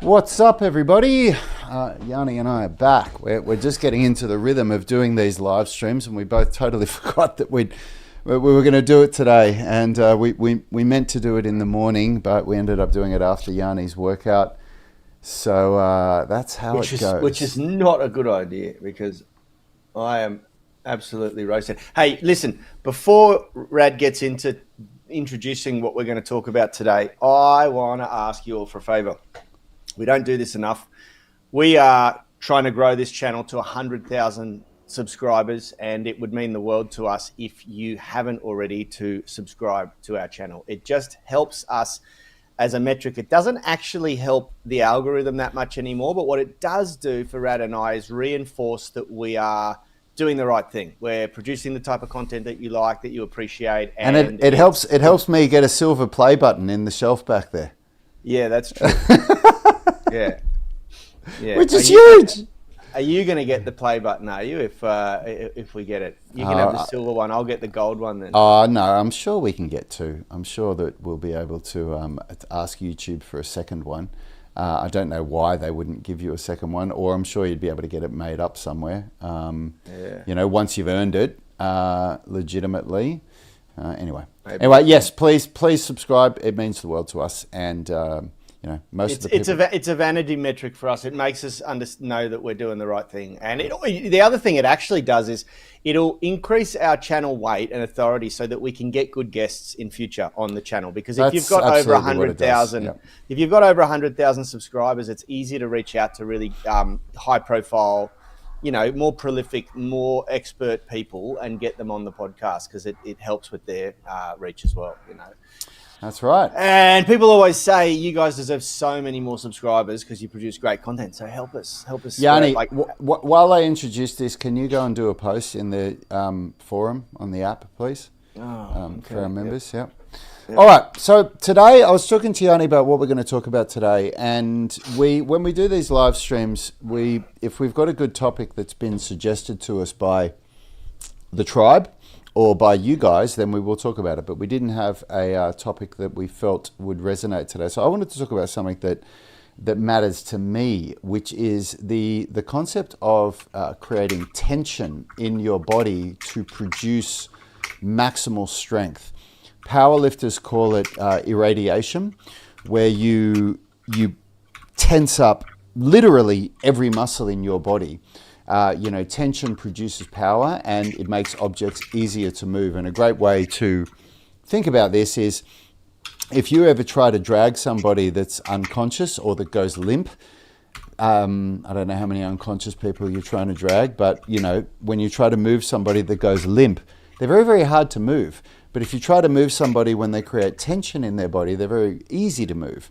What's up, everybody? Yanni and I are back. We're just getting into the rhythm of doing these live streams, and we both totally forgot that we were going to do it today. And we meant to do it in the morning, but we ended up doing it after Yanni's workout. So that's how it goes. Which is not a good idea because I am absolutely roasted. Hey, listen, before Rad gets into introducing what we're going to talk about today, I want to ask you all for a favor. We don't do this enough. We are trying to grow this channel to 100,000 subscribers, and it would mean the world to us if you haven't already to subscribe to our channel. It just helps us as a metric. It doesn't actually help the algorithm that much anymore, but what it does do for Rad and I is reinforce that we are doing the right thing. We're producing the type of content that you like, that you appreciate. And it helps me get a silver play button in the shelf back there. Yeah, that's true. Yeah. Which is huge. Are you going to get the play button, are you, if we get it? You can have the silver one. I'll get the gold one then. Oh, no, I'm sure we can get two. I'm sure that we'll be able to ask YouTube for a second one. I don't know why they wouldn't give you a second one, or I'm sure you'd be able to get it made up somewhere. You know, once you've earned it legitimately. Anyway, yes, please subscribe. It means the world to us, and you know, most of the people. It's a vanity metric for us. It makes us know that we're doing the right thing. And the other thing it actually does is it'll increase our channel weight and authority so that we can get good guests in future on the channel. Because if you've got over 100,000, if you've got over 100,000 subscribers, it's easier to reach out to really high profile, you know, more prolific, more expert people and get them on the podcast because it helps with their reach as well, you know. That's right. And people always say you guys deserve so many more subscribers because you produce great content. So help us. Yanni, while I introduce this, can you go and do a post in the forum on the app, please? Okay. For our members, Yep. All right. So today I was talking to Yanni about what we're going to talk about today. And when we do these live streams, if we've got a good topic that's been suggested to us by the tribe, or by you guys, then we will talk about it. But we didn't have a topic that we felt would resonate today. So I wanted to talk about something that matters to me, which is the concept of creating tension in your body to produce maximal strength. Powerlifters call it irradiation, where you tense up literally every muscle in your body. You know, tension produces power and it makes objects easier to move. And a great way to think about this is if you ever try to drag somebody that's unconscious or that goes limp, I don't know how many unconscious people you're trying to drag, but you know, when you try to move somebody that goes limp, they're very, very hard to move. But if you try to move somebody when they create tension in their body, they're very easy to move.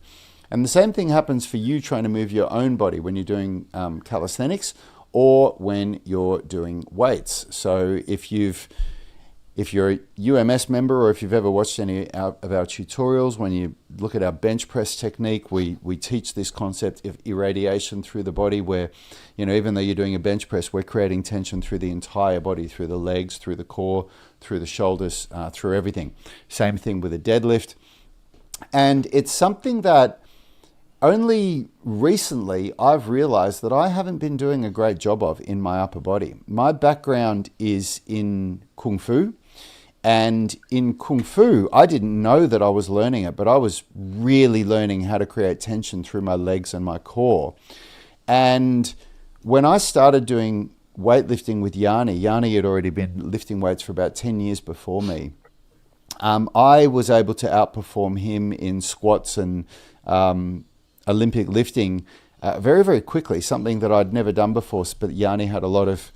And the same thing happens for you trying to move your own body when you're doing calisthenics or when you're doing weights. So if you're a UMS member, or if you've ever watched any of our tutorials, when you look at our bench press technique, we teach this concept of irradiation through the body where, you know, even though you're doing a bench press, we're creating tension through the entire body, through the legs, through the core, through the shoulders, through everything. Same thing with a deadlift. And it's something that only recently I've realized that I haven't been doing a great job of in my upper body. My background is in Kung Fu. And in Kung Fu, I didn't know that I was learning it, but I was really learning how to create tension through my legs and my core. And when I started doing weightlifting with Yanni had already been lifting weights for about 10 years before me. I was able to outperform him in squats and Olympic lifting very, very quickly, something that I'd never done before, but Yanni had a lot of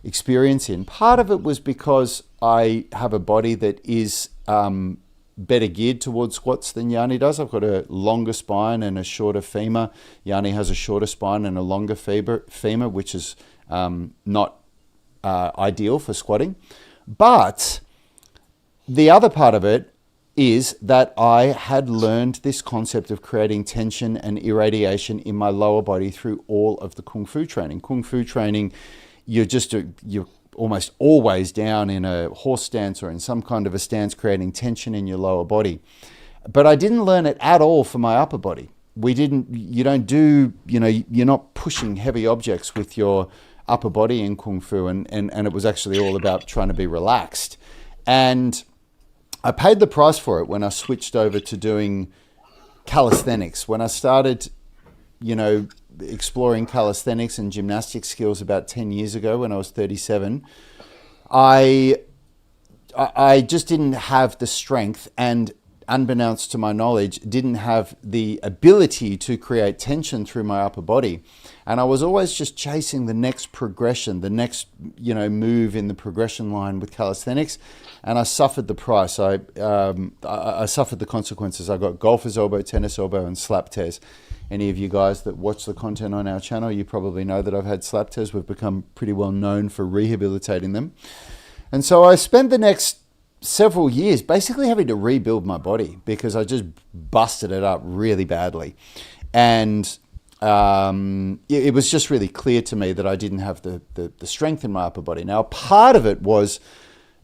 experience in. Part of it was because I have a body that is better geared towards squats than Yanni does. I've got a longer spine and a shorter femur. Yanni has a shorter spine and a longer femur, which is not ideal for squatting. But the other part of it is that I had learned this concept of creating tension and irradiation in my lower body through all of the Kung Fu training. Kung Fu training, you're almost always down in a horse stance or in some kind of a stance, creating tension in your lower body. But I didn't learn it at all for my upper body. you don't do, you're not pushing heavy objects with your upper body in Kung Fu, and it was actually all about trying to be relaxed. And I paid the price for it when I switched over to doing calisthenics. When I started, exploring calisthenics and gymnastic skills about 10 years ago when I was 37, I just didn't have the strength, and unbeknownst to my knowledge, didn't have the ability to create tension through my upper body. And I was always just chasing the next progression, the next, move in the progression line with calisthenics. And I suffered the price. I suffered the consequences. I got golfer's elbow, tennis elbow, and slap tears. Any of you guys that watch the content on our channel, you probably know that I've had slap tears. We've become pretty well known for rehabilitating them. And so I spent the next several years basically having to rebuild my body because I just busted it up really badly. And it was just really clear to me that I didn't have the strength in my upper body. Now, part of it was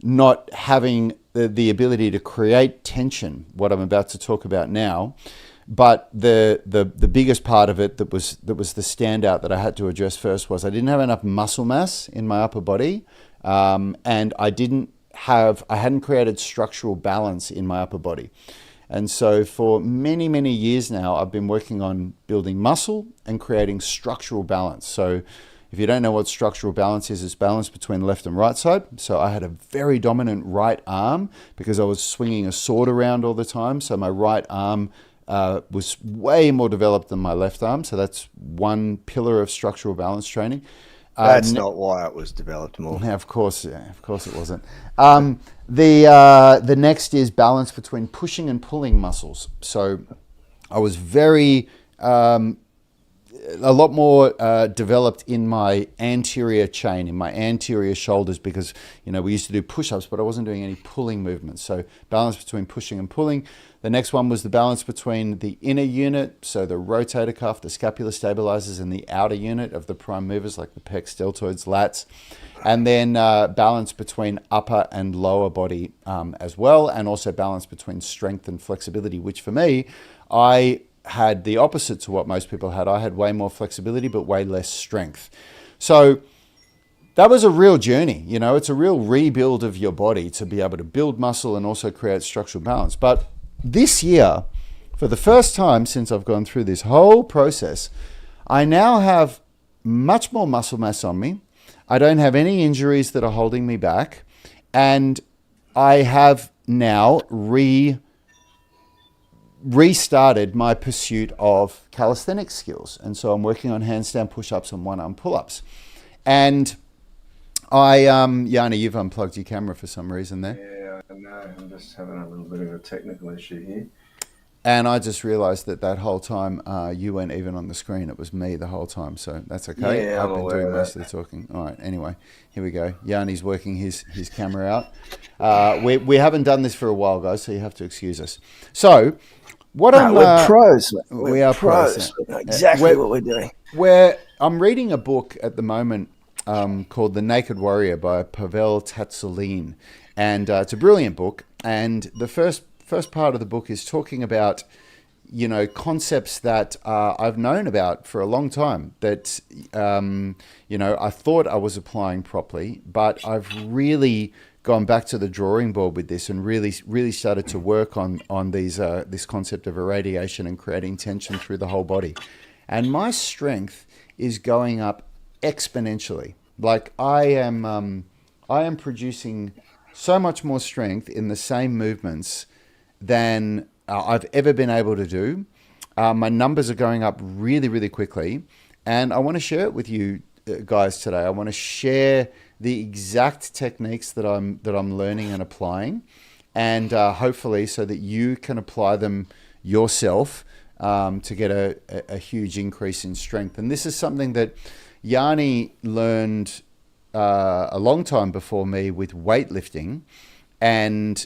not having the ability to create tension, what I'm about to talk about now. But the biggest part of it that was the standout that I had to address first was I didn't have enough muscle mass in my upper body, and I hadn't created structural balance in my upper body. And so for many, many years now, I've been working on building muscle and creating structural balance. So if you don't know what structural balance is, it's balance between left and right side. So I had a very dominant right arm because I was swinging a sword around all the time. So my right arm was way more developed than my left arm. So that's one pillar of structural balance training. That's not why it was developed more. Yeah, of course it wasn't. The next is balance between pushing and pulling muscles. So I was a lot more developed in my anterior chain, in my anterior shoulders, because we used to do push-ups, but I wasn't doing any pulling movements. So balance between pushing and pulling. The next one was the balance between the inner unit, so the rotator cuff, the scapular stabilizers, and the outer unit of the prime movers like the pecs, deltoids, lats. And then balance between upper and lower body as well, and also balance between strength and flexibility, which for me, I had the opposite to what most people had. I had way more flexibility, but way less strength. So that was a real journey. It's a real rebuild of your body to be able to build muscle and also create structural balance. But this year, for the first time since I've gone through this whole process, I now have much more muscle mass on me. I don't have any injuries that are holding me back. And I have now restarted my pursuit of calisthenics skills. And so I'm working on handstand push-ups and one-arm pull-ups. And Yanni, you've unplugged your camera for some reason there. Yeah, I know. I'm just having a little bit of a technical issue here. And I just realized that whole time you weren't even on the screen. It was me the whole time. So that's okay. Yeah, I've been doing most of the talking. All right. Anyway, here we go. Yanni's working his camera out. We haven't done this for a while, guys, so you have to excuse us. So we're pros. We are pros. We know exactly what we're doing. I'm reading a book at the moment called The Naked Warrior by Pavel Tsatsouline. And it's a brilliant book. And the first part of the book is talking about, concepts that I've known about for a long time that, I thought I was applying properly, but I've really gone back to the drawing board with this and really started to work on this concept of irradiation and creating tension through the whole body. And my strength is going up exponentially. Like I am producing so much more strength in the same movements than I've ever been able to do. My numbers are going up really, really quickly. And I want to share it with you guys today. I want to share the exact techniques that I'm learning and applying, and hopefully so that you can apply them yourself to get a huge increase in strength. And this is something that Yanni learned a long time before me with weightlifting, and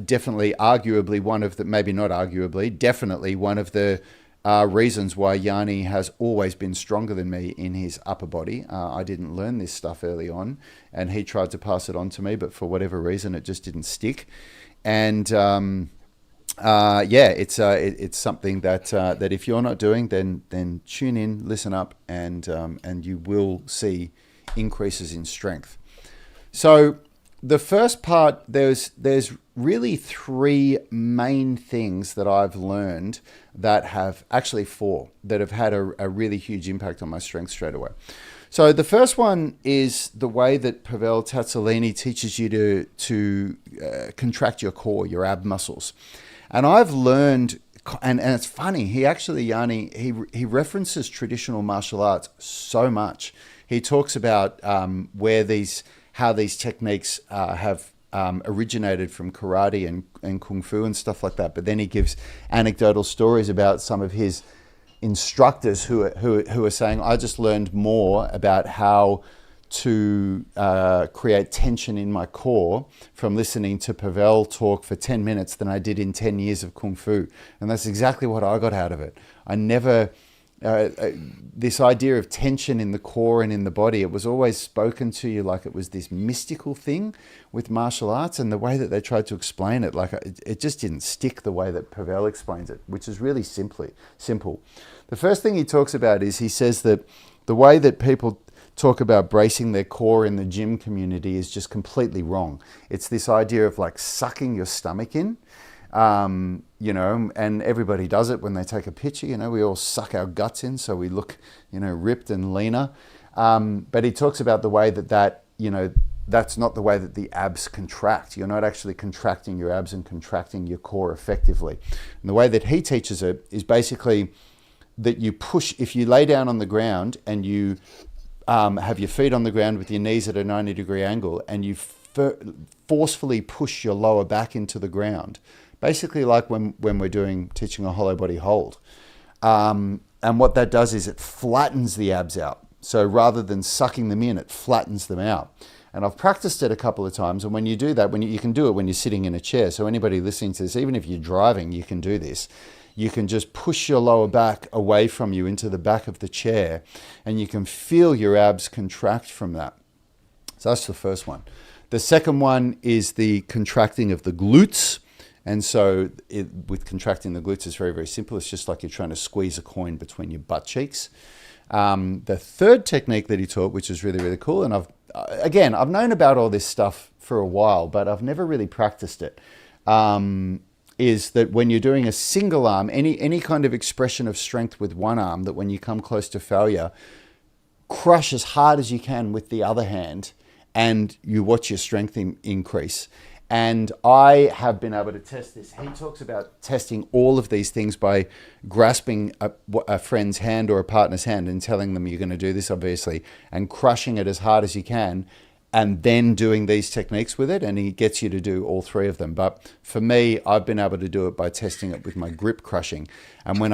definitely arguably one of the, maybe not arguably, definitely one of the reasons why Yanni has always been stronger than me in his upper body. I didn't learn this stuff early on, and he tried to pass it on to me, but for whatever reason, it just didn't stick. And it's something that if you're not doing, then tune in, listen up, and you will see increases in strength. So the first part, there's really three main things that I've learned that have actually four that have had a really huge impact on my strength straight away. So the first one is the way that Pavel Tsatsouline teaches you to contract your core, your ab muscles. And I've learned, and it's funny, he actually, Yanni, he references traditional martial arts so much. He talks about how these techniques have originated from karate and kung fu and stuff like that. But then he gives anecdotal stories about some of his instructors who are saying, I just learned more about how to create tension in my core from listening to Pavel talk for 10 minutes than I did in 10 years of kung fu. And that's exactly what I got out of it. I never, this idea of tension in the core and in the body, it was always spoken to you like it was this mystical thing with martial arts, and the way that they tried to explain it, like it just didn't stick the way that Pavel explains it, which is really simple. The first thing he talks about is, he says that the way that people talk about bracing their core in the gym community is just completely wrong. It's this idea of like sucking your stomach in, and everybody does it when they take a picture. We all suck our guts in so we look, ripped and leaner. But he talks about the way that that's not the way that the abs contract. You're not actually contracting your abs and contracting your core effectively. And the way that he teaches it is basically that you push, if you lay down on the ground and you have your feet on the ground with your knees at a 90-degree angle, and you forcefully push your lower back into the ground, basically like when we're teaching a hollow body hold. And what that does is it flattens the abs out. So rather than sucking them in, it flattens them out. And I've practiced it a couple of times. And when you do that, you can do it when you're sitting in a chair. So anybody listening to this, even if you're driving, you can do this. You can just push your lower back away from you into the back of the chair, and you can feel your abs contract from that. So that's the first one. The second one is the contracting of the glutes. And so with contracting the glutes, it's very, very simple. It's just like you're trying to squeeze a coin between your butt cheeks. The third technique that he taught, which is really, really cool, and I've known about all this stuff for a while, but I've never really practiced it, is that when you're doing a single arm, any kind of expression of strength with one arm, that when you come close to failure, crush as hard as you can with the other hand, and you watch your strength increase. And I have been able to test this. He talks about testing all of these things by grasping a friend's hand or a partner's hand and telling them you're going to do this, obviously, and crushing it as hard as you can, and then doing these techniques with it. And he gets you to do all three of them. But for me, I've been able to do it by testing it with my grip crushing. And when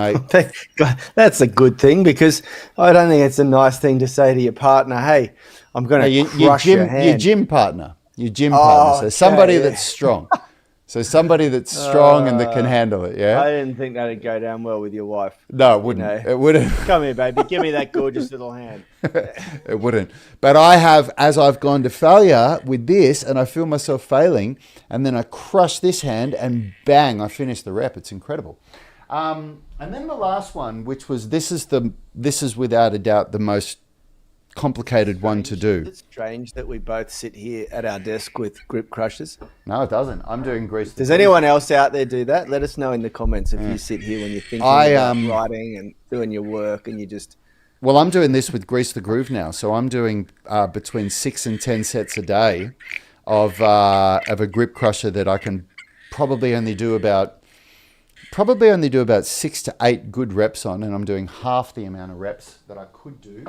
that's a good thing, because I don't think it's a nice thing to say to your partner, hey, I'm going to crush your hand. Your gym partner. Your gym partner. So somebody that's strong. So somebody that's strong and that can handle it, yeah? I didn't think that'd go down well with your wife. No, it wouldn't. It wouldn't. Come here, baby. Give me that gorgeous little hand. It wouldn't. But I have, as I've gone to failure with this, and I feel myself failing, and then I crush this hand, and bang, I finish the rep. It's incredible. And then the last one, which was, this is without a doubt the most complicated one to do. It's strange that we both sit here at our desk with grip crushers. No, it doesn't. I'm doing grease. Does anyone else out there do that? Let us know in the comments if you sit here when you're thinking about writing and doing your work, and you just... Well, I'm doing this with Grease the Groove now. So I'm doing between 6 and 10 sets a day of a grip crusher that I can probably only do about 6 to 8 good reps on, and I'm doing half the amount of reps that I could do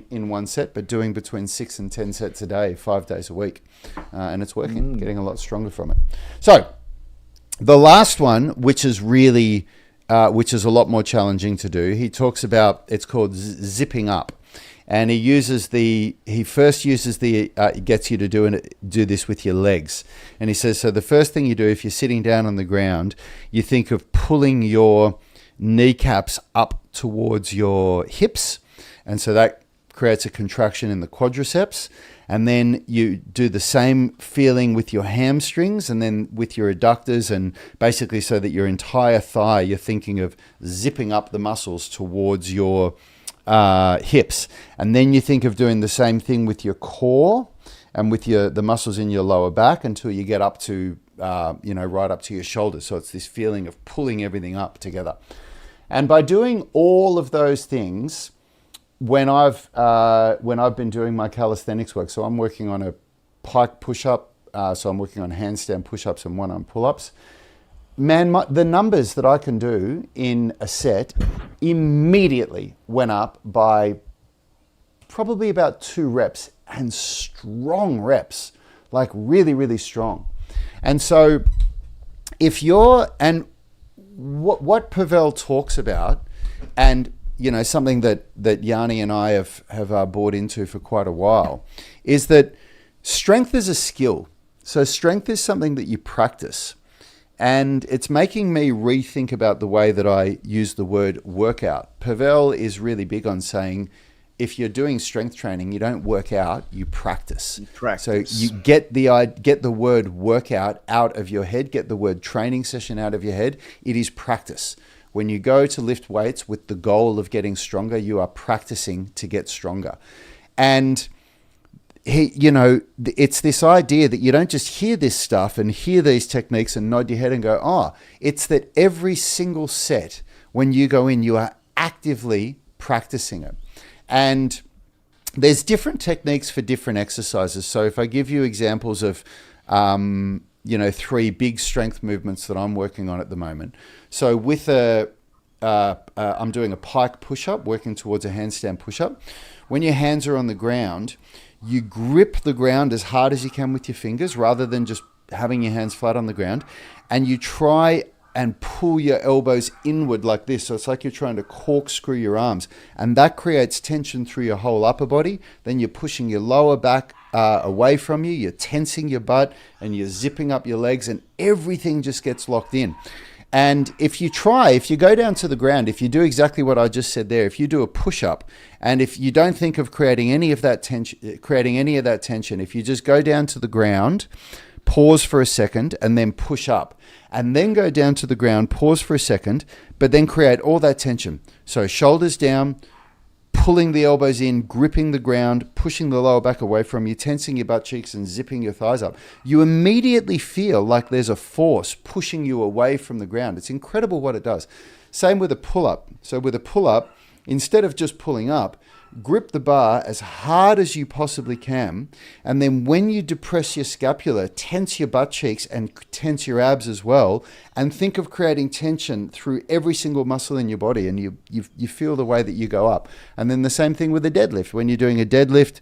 in one set, but doing between 6 and 10 sets a day, 5 days a week. And it's working, getting a lot stronger from it. So the last one, which is really, which is a lot more challenging to do, he talks about, it's called zipping up. And he first uses gets you to do this with your legs. And he says, so the first thing you do, if you're sitting down on the ground, you think of pulling your kneecaps up towards your hips. And so that creates a contraction in the quadriceps. And then you do the same feeling with your hamstrings and then with your adductors, and basically so that your entire thigh, you're thinking of zipping up the muscles towards your hips. And then you think of doing the same thing with your core and with the muscles in your lower back until you get up to, right up to your shoulders. So it's this feeling of pulling everything up together. And by doing all of those things, when I've been doing my calisthenics work, so I'm working on a pike push-up, so I'm working on handstand push-ups and one-arm pull-ups. Man, the numbers that I can do in a set immediately went up by probably about 2 reps, and strong reps, like really, really strong. And so what Pavel talks about, and something that Yanni and I have bought into for quite a while, is that strength is a skill. So strength is something that you practice. And it's making me rethink about the way that I use the word workout. Pavel is really big on saying, if you're doing strength training, you don't work out, you practice. So you get the word workout out of your head, get the word training session out of your head. It is practice. When you go to lift weights with the goal of getting stronger, you are practicing to get stronger. And it's this idea that you don't just hear this stuff and hear these techniques and nod your head and go, oh, it's that every single set, when you go in, you are actively practicing it. And there's different techniques for different exercises. So if I give you examples of, 3 big strength movements that I'm working on at the moment. So with I'm doing a pike push-up, working towards a handstand push-up. When your hands are on the ground, you grip the ground as hard as you can with your fingers rather than just having your hands flat on the ground. And you try and pull your elbows inward like this. So it's like you're trying to corkscrew your arms. And that creates tension through your whole upper body. Then you're pushing your lower back away from you. You're tensing your butt and you're zipping up your legs, and everything just gets locked in. And if you go down to the ground, if you do exactly what I just said there, if you do a push-up, and if you don't think of creating any of that tension, if you just go down to the ground, pause for a second, and then push up, and then go down to the ground, pause for a second, but then create all that tension. So shoulders down, pulling the elbows in, gripping the ground, pushing the lower back away from you, tensing your butt cheeks and zipping your thighs up. You immediately feel like there's a force pushing you away from the ground. It's incredible what it does. Same with a pull-up. So with a pull-up, instead of just pulling up, grip the bar as hard as you possibly can, and then when you depress your scapula, tense your butt cheeks and tense your abs as well, and think of creating tension through every single muscle in your body, and you feel the way that you go up. And then the same thing with a deadlift. When you're doing a deadlift,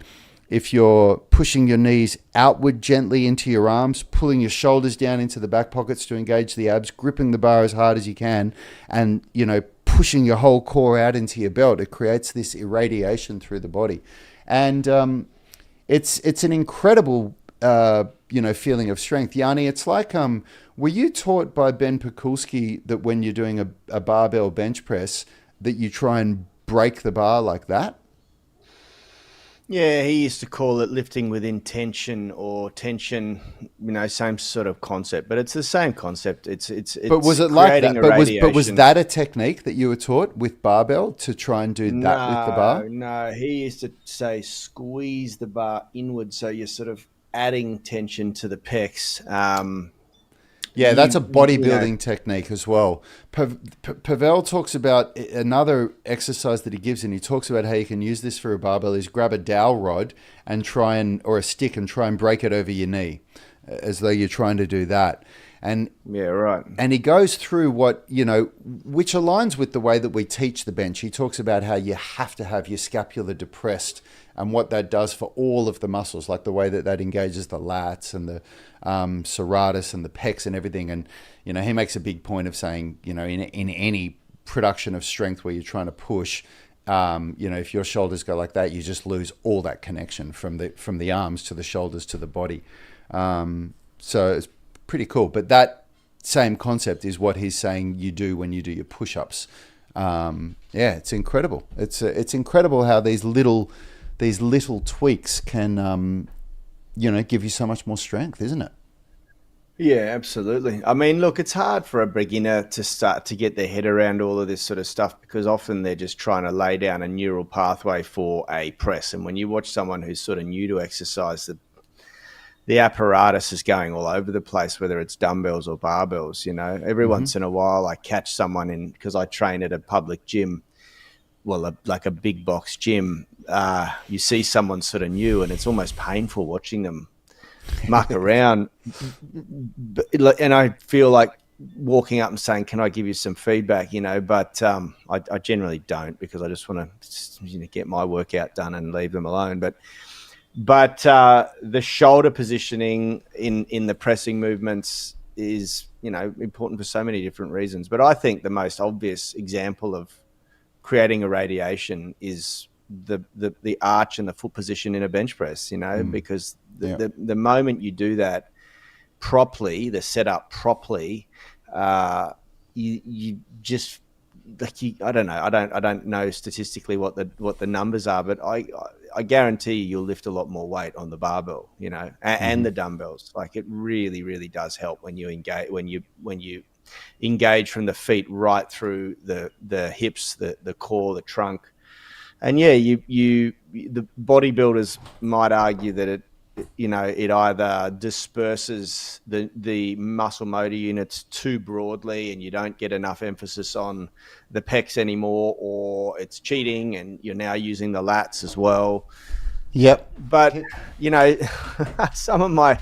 if you're pushing your knees outward gently into your arms, pulling your shoulders down into the back pockets to engage the abs, gripping the bar as hard as you can, and pushing your whole core out into your belt, it creates this irradiation through the body. And it's an incredible feeling of strength. Yanni, it's like, were you taught by Ben Pakulski that when you're doing a barbell bench press that you try and break the bar like that? Yeah, he used to call it lifting with intention, or tension, same sort of concept, but it's the same concept. It's but was it like that? But was that a technique that you were taught with barbell to try and do that with the bar? No, he used to say squeeze the bar inward, so you're sort of adding tension to the pecs. Yeah, that's a bodybuilding technique as well. Pavel talks about another exercise that he gives, and he talks about how you can use this for a barbell is grab a dowel rod and or a stick and try and break it over your knee, as though you're trying to do that. And yeah, right. And he goes through which aligns with the way that we teach the bench. He talks about how you have to have your scapula depressed and what that does for all of the muscles, like the way that engages the lats and the serratus and the pecs and everything. And, he makes a big point of saying, in any production of strength where you're trying to push, if your shoulders go like that, you just lose all that connection from the arms to the shoulders to the body. So it's pretty cool. But that same concept is what he's saying you do when you do your push-ups. It's incredible. It's incredible how these little these little tweaks can, give you so much more strength, isn't it? Yeah, absolutely. I mean, look, it's hard for a beginner to start to get their head around all of this sort of stuff because often they're just trying to lay down a neural pathway for a press. And when you watch someone who's sort of new to exercise, the apparatus is going all over the place, whether it's dumbbells or barbells. Every once in a while I catch someone because I train at a public gym, well, like a big box gym. You see someone sort of new and it's almost painful watching them muck around. And I feel like walking up and saying, can I give you some feedback, but I generally don't because I just want to get my workout done and leave them alone. But the shoulder positioning in the pressing movements is, important for so many different reasons. But I think the most obvious example of creating irradiation is the arch and the foot position in a bench press, because the moment you do that properly, the setup properly, you just I don't know. I don't know statistically what the numbers are, but I guarantee you'll lift a lot more weight on the barbell, and the dumbbells. Like it really, really does help when you engage from the feet right through the hips, the core, the trunk. And the bodybuilders might argue that it either disperses the muscle motor units too broadly and you don't get enough emphasis on the pecs anymore, or it's cheating and you're now using the lats as well. Yep. But, some of my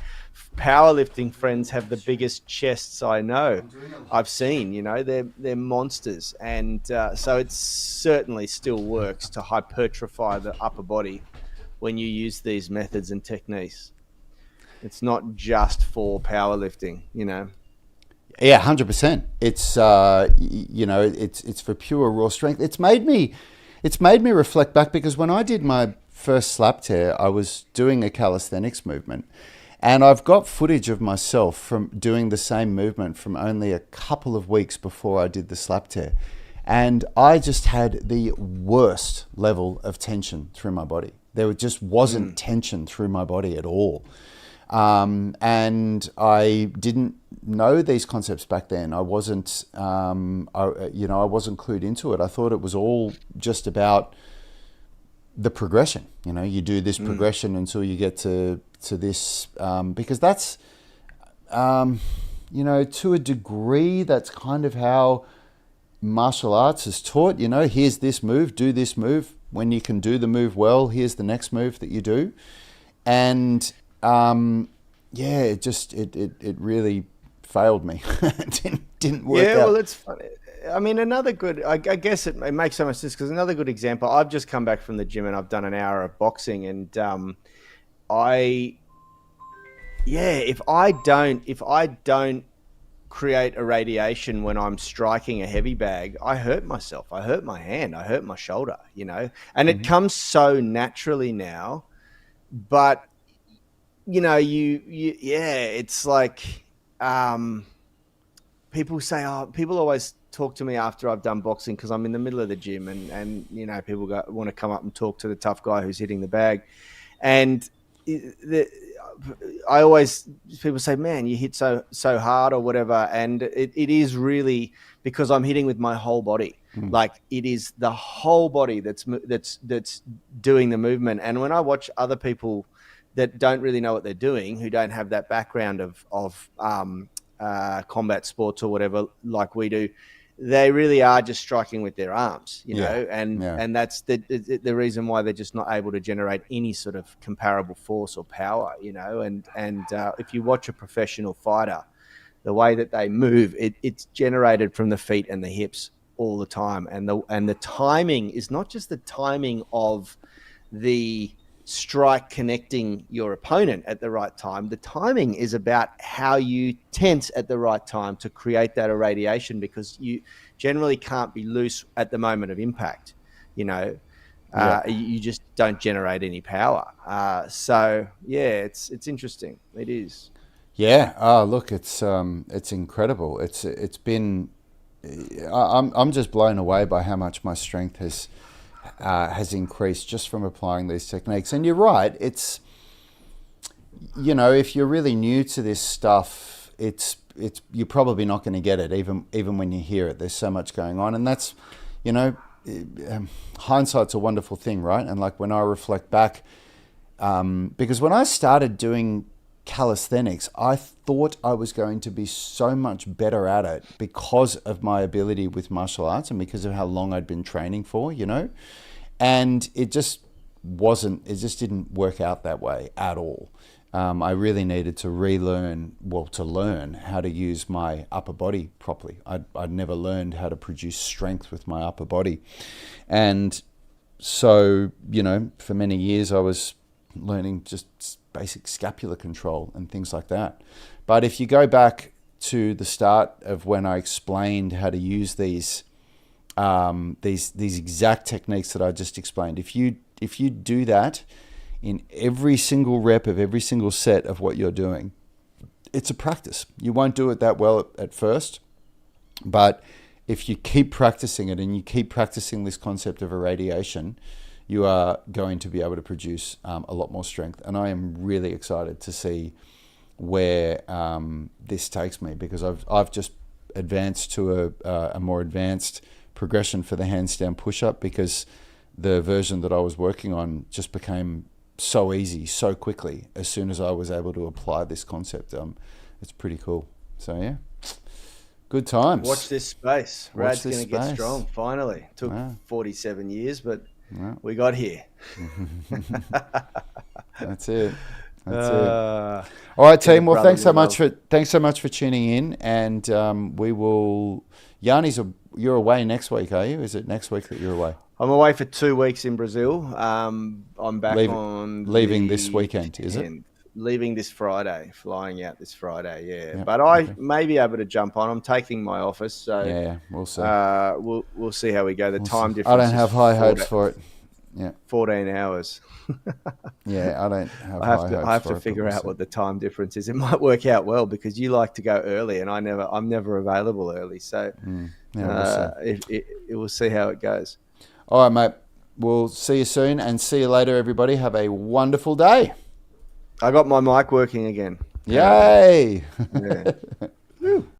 powerlifting friends have the biggest chests I've seen. They're monsters. And so it certainly still works to hypertrophy the upper body when you use these methods and techniques. It's not just for powerlifting, Yeah, 100%. It's it's for pure raw strength. It's made me reflect back because when I did my first slap tear, I was doing a calisthenics movement, and I've got footage of myself from doing the same movement from only a couple of weeks before I did the slap tear, and I just had the worst level of tension through my body. There just wasn't tension through my body at all. And I didn't know these concepts back then. I wasn't, I wasn't clued into it. I thought it was all just about the progression. You do this progression until you get to this, because that's, to a degree, that's kind of how martial arts is taught. Here's this move, do this move. When you can do the move well, here's the next move that you do. And it really failed me. It didn't work out. Yeah, well, it's funny. I mean, another good, I guess it makes so much sense because another good example, I've just come back from the gym and I've done an hour of boxing, and if I don't create irradiation when I'm striking a heavy bag, I hurt myself. I hurt my hand. I hurt my shoulder, and it comes so naturally now. But, it's like people always talk to me after I've done boxing because I'm in the middle of the gym and people want to come up and talk to the tough guy who's hitting the bag. And people say, man, you hit so hard or whatever. And it is really because I'm hitting with my whole body. Like it is the whole body that's doing the movement. And when I watch other people that don't really know what they're doing, who don't have that background of combat sports or whatever, like we do, they really are just striking with their arms, and that's the reason why they're just not able to generate any sort of comparable force or power, and if you watch a professional fighter, the way that they move, it's generated from the feet and the hips all the time. And the timing is not just the timing of the strike connecting your opponent at the right time. The timing is about how you tense at the right time to create that irradiation, because you generally can't be loose at the moment of impact. You just don't generate any power. It's interesting. It is. Yeah. Look, it's incredible. It's been. I'm just blown away by how much my strength has increased just from applying these techniques. And you're right, it's, if you're really new to this stuff, it's you're probably not going to get it even when you hear it. There's so much going on, and that's, hindsight's a wonderful thing, right? And like when I reflect back, because when I started doing calisthenics, I thought I was going to be so much better at it because of my ability with martial arts and because of how long I'd been training for, and it just didn't work out that way at all. I really needed to learn how to use my upper body properly. I'd never learned how to produce strength with my upper body. And so, for many years I was learning just basic scapular control and things like that. But if you go back to the start of when I explained how to use these exact techniques that I just explained, if you do that in every single rep of every single set of what you're doing, it's a practice. You won't do it that well at first, but if you keep practicing it and you keep practicing this concept of irradiation, you are going to be able to produce a lot more strength. And I am really excited to see where this takes me, because I've just advanced to a more advanced progression for the handstand push-up, because the version that I was working on just became so easy so quickly as soon as I was able to apply this concept. It's pretty cool. So yeah, good times. Watch this space. Rad's going to get strong finally. Took 47 years, but we got here. That's it. All right, team. Well, thanks so much for tuning in, and we will. You're away next week, are you? Is it next week that you're away? I'm away for 2 weeks in Brazil. I'm back leaving this weekend, is it? Leaving this Friday, flying out this Friday, yeah. But I may be able to jump on. I'm taking my office, so we'll see. We'll see how we go. The time difference. I don't have high hopes for it. Yeah, 14 hours. Yeah, I don't have I have to figure out what the time difference is. It might work out well because you like to go early, and I'm never available early. So we'll see how it goes. All right, mate. We'll see you soon, and see you later, everybody. Have a wonderful day. I got my mic working again. Yay! Yeah.